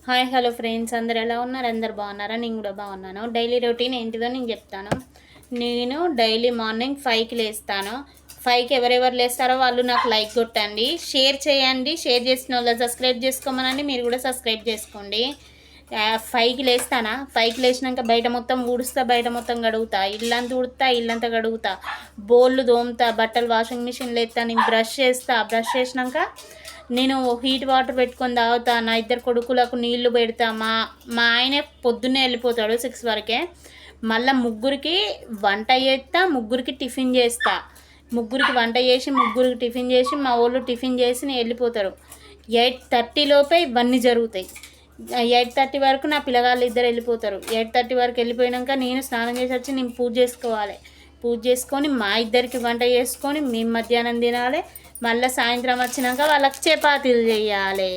Hi hello friends, అందరు ఎలా ఉన్నారు? అందరు బాగున్నారా? నేను కూడా బాగున్నాను. డైలీ రొటీన్ ఏంటిదో నేను చెప్తాను. నేను డైలీ మార్నింగ్ 5కి లేస్తాను. 5కి ఎవరెవరు లేస్తారో వాళ్ళు నాకు లైక్ కొట్టండి, షేర్ చేయండి. షేర్ చేసిన వాళ్ళు సబ్స్క్రైబ్ చేసుకోమనండి. మీరు కూడా సబ్స్క్రైబ్ చేసుకోండి. 5కి లేస్తానా? 5కి లేచినాక బయట మొత్తం ఊడుస్తా, బయట మొత్తం కడుగుతా, ఇల్లంతా ఉడుతా, ఇల్లంతా కడుగుతా, బోళ్ళు తోముతా, బట్టలు వాషింగ్ మిషన్లో ఎత్తా, నేను బ్రష్ చేస్తా. బ్రష్ చేసినాక నేను హీట్ వాటర్ పెట్టుకొని తాగుతా. నా ఇద్దరు కొడుకులకు నీళ్లు పెడతా. మా ఆయన పొద్దున్నే వెళ్ళిపోతాడు 6 వరకే. మళ్ళీ ముగ్గురికి వంట చేస్తా, ముగ్గురికి టిఫిన్ చేస్తా. ముగ్గురికి వంట చేసి, ముగ్గురికి టిఫిన్ చేసి, మా వాళ్ళు టిఫిన్ చేసి వెళ్ళిపోతారు. 8:30 లోపే ఇవన్నీ జరుగుతాయి. 8:30 వరకు నా పిల్లగాళ్ళు ఇద్దరు వెళ్ళిపోతారు. 8:30 వరకు వెళ్ళిపోయాక నేను స్నానం చేసి వచ్చి నేను పూజ చేసుకోవాలి. పూజ చేసుకొని మా ఇద్దరికి వంట చేసుకొని మేము మధ్యాహ్నం తినాలి. మళ్ళీ సాయంత్రం వచ్చినాక వాళ్ళకి చపాతీలు చేయాలి.